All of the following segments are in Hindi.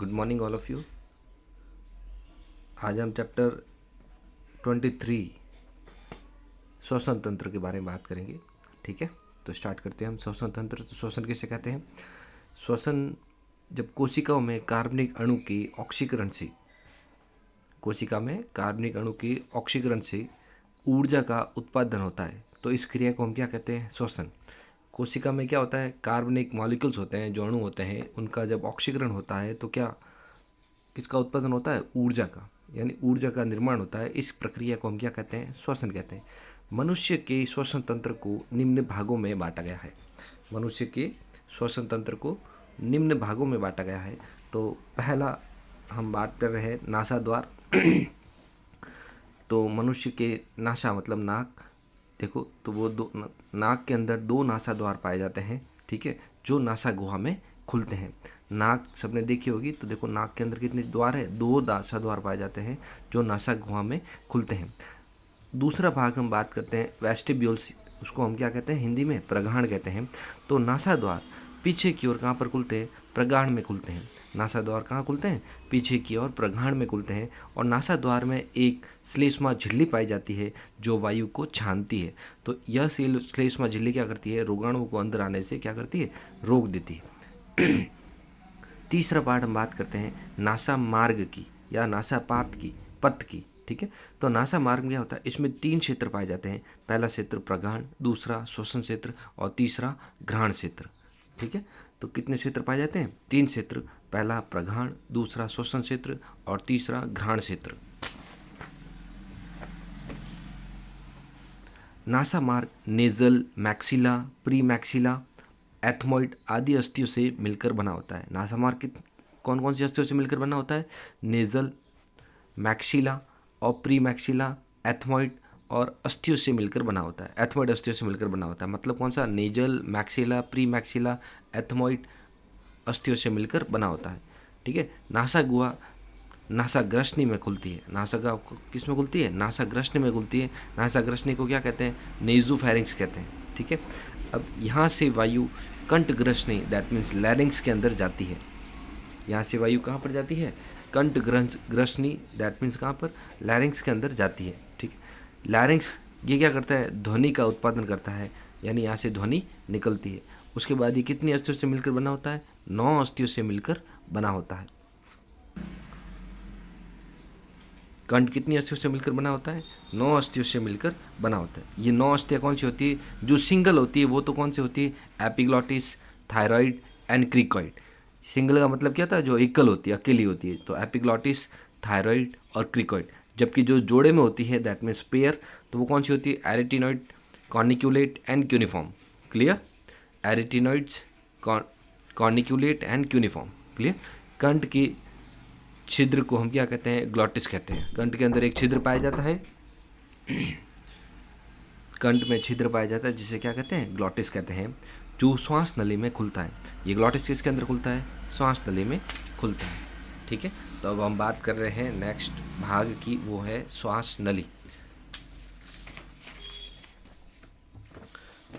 Good morning all of you. आज हम चैप्टर 23 श्वसन तंत्र के बारे में बात करेंगे। ठीक है, तो स्टार्ट करते हैं हम। श्वसन तंत्र, तो श्वसन किसे कहते हैं? श्वसन जब कोशिकाओं में कार्बनिक अणु की ऑक्सीकरण से, कोशिका में कार्बनिक अणु की ऑक्सीकरण से ऊर्जा का उत्पादन होता है, तो इस क्रिया को हम क्या कहते हैं? श्वसन। कोशिका में क्या होता है? कार्बनिक मॉलिक्यूल्स होते हैं, जो अणु होते हैं, उनका जब ऑक्सीकरण होता है तो क्या किसका उत्पादन होता है? ऊर्जा का, यानी ऊर्जा का निर्माण होता है। इस प्रक्रिया को हम क्या कहते हैं? श्वसन कहते हैं। मनुष्य के श्वसन तंत्र को निम्न भागों में बांटा गया है। मनुष्य के श्वसन तंत्र को निम्न भागों में बांटा गया है। तो पहला हम बात कर रहे हैं नासा द्वार। तो मनुष्य के नासा मतलब नाक, देखो तो वो दो नाक के अंदर दो नासा द्वार पाए जाते हैं। ठीक है, जो नासा गुहा में खुलते हैं। नाक सबने देखी होगी, तो देखो नाक के अंदर कितने द्वार है? दो नासा द्वार पाए जाते हैं जो नासा गुहा में खुलते हैं। दूसरा भाग हम बात करते हैं वेस्टिब्यूल्स, उसको हम क्या कहते हैं? हिंदी में प्रगाढ़ कहते हैं। तो नासा द्वार पीछे की ओर कहाँ पर खुलते हैं? प्रगाढ़ में खुलते हैं। नासा द्वार कहाँ खुलते हैं? पीछे की ओर प्रगाढ़ में खुलते हैं। और नासा द्वार में एक श्लेष्मा झिल्ली पाई जाती है जो वायु को छानती है। तो यह श्लेष्मा झिल्ली क्या करती है? रोगाणुओं को अंदर आने से क्या करती है? रोक देती है। तीसरा पार्ट हम बात करते हैं नासा मार्ग की या नासा पात की, पथ की। ठीक है, तो नासा मार्ग में क्या होता है? इसमें 3 क्षेत्र पाए जाते हैं। पहला क्षेत्र प्रगाढ़, दूसरा श्वसन क्षेत्र और तीसरा घ्राण क्षेत्र। ठीक है, तो कितने क्षेत्र पाए जाते हैं? 3 क्षेत्र। पहला प्रगाढ़, दूसरा श्वसन क्षेत्र और तीसरा घ्राण क्षेत्र। नासा मार्ग nasal, maxilla, pre maxilla, ethmoid आदि अस्थियों से मिलकर बना होता है। नासा मार्ग कौन कौन सी अस्थियों से मिलकर बना होता है? नेजल, मैक्सिला और प्री मैक्सिला, एथमॉइड और अस्थियों से मिलकर बना होता है। एथमॉइड अस्थियों से मिलकर बना होता है, मतलब कौन सा? Nasal, maxilla, pre maxilla, ethmoid अस्थियों से मिलकर बना होता है। ठीक है, नासा गुहा नासा ग्रसनी में खुलती है। नासा का किस में खुलती है? नासा ग्रसनी में खुलती है। नासा ग्रसनी को क्या कहते हैं? नेज़ोफेरिंक्स कहते हैं। ठीक है, अब यहाँ से वायु कंठ ग्रसनी, दैट मीन्स लैरिंग्स के अंदर जाती है। यहाँ से वायु कहाँ पर जाती है? कंठ ग्रसनी, दैट मीन्स कहाँ पर? लैरिंग्स के अंदर जाती है। ठीक है, लैरिंग्स ये क्या करता है? ध्वनि का उत्पादन करता है, यानी यहाँ से ध्वनि निकलती है। उसके बाद ये कितनी अस्थियों से मिलकर बना होता है? 9 अस्थियों से मिलकर बना होता है। कंठ कितनी अस्थियों से मिलकर बना होता है? 9 अस्थियों से मिलकर बना होता है। ये 9 अस्थियाँ कौन सी होती है? जो सिंगल होती है वो तो कौन सी होती है? Epiglottis, thyroid and cricoid. Single का मतलब क्या था? जो एकल होती है, अकेली होती है, तो एपिग्लॉटिस, थायराइड और क्रिकॉइड। जबकि जो जोड़े में होती है, दैट मीन्स पेयर, तो वो कौन सी होती है? Arytenoid, corniculate and cuneiform. Clear? Arytenoids, corniculate and cuneiform. Clear? कंठ की छिद्र को हम क्या कहते हैं? ग्लॉटिस कहते हैं। कंठ के अंदर एक छिद्र पाया जाता है, कंठ में छिद्र पाया जाता है, जिसे क्या कहते हैं? ग्लॉटिस कहते हैं, जो श्वास नली में खुलता है। ये ग्लॉटिस किसके अंदर खुलता है? श्वास नली में खुलता है। ठीक है, तो अब हम बात कर रहे हैं नेक्स्ट भाग की, वो है श्वास नली।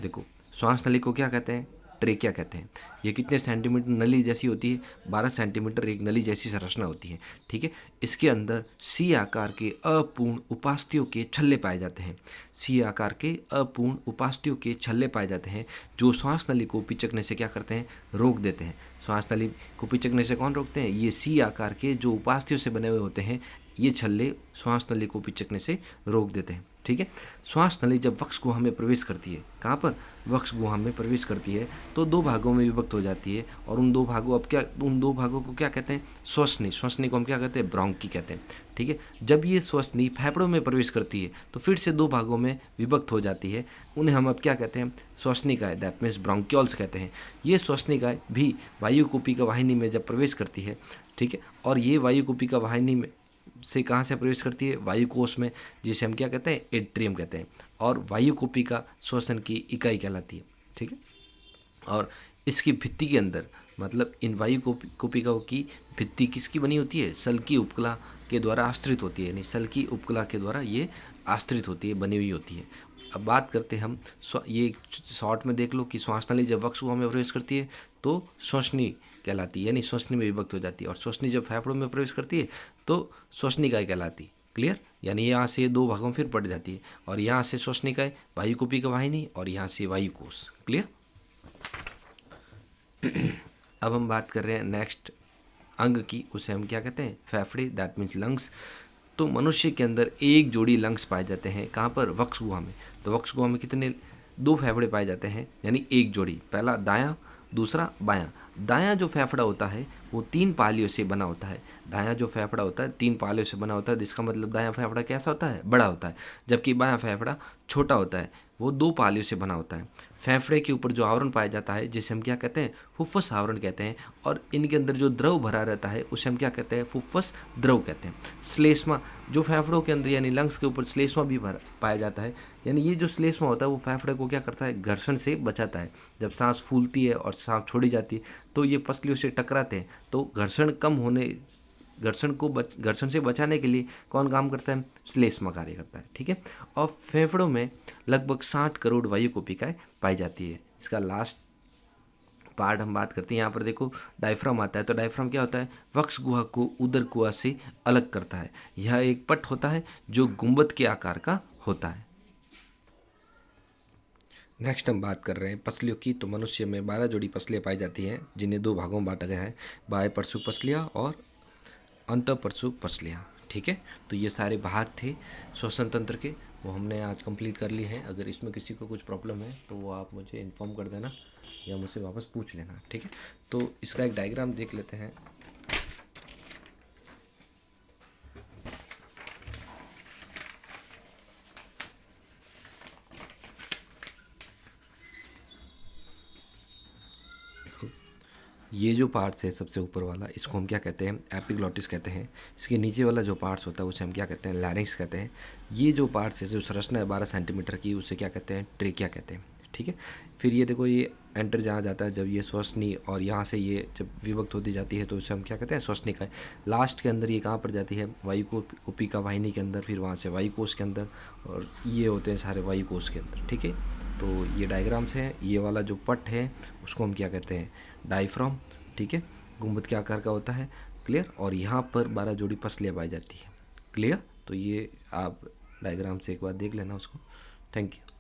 देखो, श्वास नली को क्या कहते हैं? ट्रेकिया कहते हैं। ये कितने सेंटीमीटर नली जैसी होती है? 12 सेंटीमीटर एक नली जैसी संरचना होती है। ठीक है, इसके अंदर सी आकार के अपूर्ण उपास्थ्यों के छल्ले पाए जाते हैं। सी आकार के अपूर्ण उपास्थ्यों के छल्ले पाए जाते हैं, जो श्वास नली को पिचकने से क्या करते हैं? रोक देते हैं। श्वास नली को पिचकने से कौन रोकते हैं? ये सी आकार के जो उपास्थ्यों से बने हुए होते हैं, ये छल्ले श्वास नली को पिचकने से रोक देते हैं। ठीक है, श्वास नली जब वक्ष गुहा में प्रवेश करती है, कहाँ पर? वक्ष गुहा में प्रवेश करती है, तो 2 भागों में विभक्त हो जाती है। और उन 2 भागों को क्या कहते हैं? श्वसनी। श्वसनी को हम क्या कहते हैं? ब्रोंकी कहते हैं। ठीक है, जब ये श्वसनी फेफड़ों में प्रवेश करती है तो फिर से 2 भागों में विभक्त हो जाती है। उन्हें हम अब क्या कहते हैं? श्वसनिकाएँ, दैट मीन्स ब्रोंक्यूल्स कहते हैं। ये श्वसनिकाएँ भी वायुकुपिका वाहिनी में जब प्रवेश करती है, ठीक है, और ये वायुकुपिका वाहिनी में से कहाँ से प्रवेश करती है? वायुकोश में, जिसे हम क्या कहते हैं? एट्रियम कहते हैं। और वायुकुपिका श्वसन की इकाई कहलाती है। ठीक है, और इसकी भित्ति के अंदर, मतलब इन वायुकुपिकाओं की भित्ति किसकी बनी होती है? सल की उपकला के द्वारा आश्रित होती है, यानी सल की उपकला के द्वारा ये आश्रित होती है, बनी हुई होती है। अब बात करते हैं हम ये शॉर्ट में देख लो कि श्वास नली जब वक्ष गुहा में प्रवेश करती है तो श्वसनी कहलाती है, यानी श्वसनी में विभक्त हो जाती है। और श्वसनी जब फेफड़ों में प्रवेश करती है तो श्वसनिकाय कहलाती है। क्लियर, यानी यहाँ से दो भागों में फिर पड़ जाती है, और यहाँ से श्वसनिकाय, वायुकुपिका वाहिनी, और यहाँ से वायुकोश। क्लियर। अब हम बात कर रहे हैं नेक्स्ट अंग की, उसे हम क्या कहते हैं, फेफड़े, दैट मीन्स लंग्स। तो मनुष्य के अंदर एक जोड़ी लंग्स पाए जाते हैं, कहाँ पर, वक्ष गुहा में। तो वक्ष गुहा में कितने, दो फेफड़े पाए जाते हैं, यानी एक जोड़ी, पहला दायां, दूसरा बायां। दायां जो फेफड़ा होता है वो 3 पालियों से बना होता है। दायां जो फेफड़ा होता है 3 पालियों से बना होता है, जिसका मतलब दायां फेफड़ा कैसा होता है, बड़ा होता है, जबकि बायां फेफड़ा छोटा होता है, वो 2 पालियों से बना होता है। फेफड़े के ऊपर जो आवरण पाया जाता है जिसे हम क्या कहते हैं, फुफ्फुस आवरण कहते हैं, और इनके अंदर जो द्रव भरा रहता है उसे हम क्या कहते हैं, फुफ्फुस द्रव कहते हैं। श्लेष्मा, जो फेफड़ों के अंदर यानी लंग्स के ऊपर श्लेष्मा भी पाया जाता है, यानी ये जो श्लेष्मा होता है वो फेफड़े को क्या करता है, घर्षण से बचाता है। जब सांस फूलती है और सांस छोड़ी जाती है तो ये पसलियों से टकराते हैं, तो घर्षण से बचाने के लिए कौन काम करता है, श्लेष्मा कार्य करता है। ठीक है। और फेफड़ों में लगभग 60 करोड़ वायुकोपिकाएं पाई जाती है। इसका लास्ट पार्ट हम बात करते हैं, यहाँ पर देखो डायफ्राम आता है। तो डायफ्राम क्या होता है, वक्ष गुहा को उदर गुहा से अलग करता है। यह एक पट होता है जो गुंबद के आकार का होता है। नेक्स्ट हम बात कर रहे हैं पसलियों की। तो मनुष्य में 12 जोड़ी पसलियाँ पाई जाती हैं, जिन्हें 2 भागों में बांटा गया है, बाह्य परसुक पसलियाँ और अंतःपरसुक पसलियाँ। ठीक है। तो ये सारे भाग थे श्वसन तंत्र के, वो हमने आज कंप्लीट कर लिए हैं। अगर इसमें किसी को कुछ प्रॉब्लम है तो वो आप मुझे इन्फॉर्म कर देना या मुझसे वापस पूछ लेना। ठीक है। तो इसका एक डायग्राम देख लेते हैं। ये जो पार्ट्स है सबसे ऊपर वाला, इसको हम क्या कहते हैं, एपिग्लॉटिस कहते हैं। इसके नीचे वाला जो पार्ट्स होता है उसे हम क्या कहते हैं, लैरिंक्स कहते हैं। ये जो पार्ट्स है, जो संरचना है 12 सेंटीमीटर की, उसे क्या कहते हैं, ट्रेकिया कहते हैं। ठीक है। फिर ये देखो, ये एंटर जहाँ जाता है जब ये श्वसनी, और यहाँ से ये जब विभक्त होती जाती है तो उसे हम क्या कहते हैं, श्वसनिकाय। लास्ट के अंदर ये कहाँ पर जाती है, वायुकोपिका वाहिनी के अंदर, फिर वहाँ से वायुकोश के अंदर, और ये होते हैं सारे वायुकोश के अंदर। ठीक है। तो ये डायग्राम्स हैं। ये वाला जो पट है उसको हम क्या कहते हैं, डायफ्राम। ठीक है। गुंबद के आकार का होता है। क्लियर। और यहाँ पर 12 जोड़ी पसलियाँ पाई जाती है। क्लियर। तो ये आप डायग्राम से एक बार देख लेना उसको। Thank you.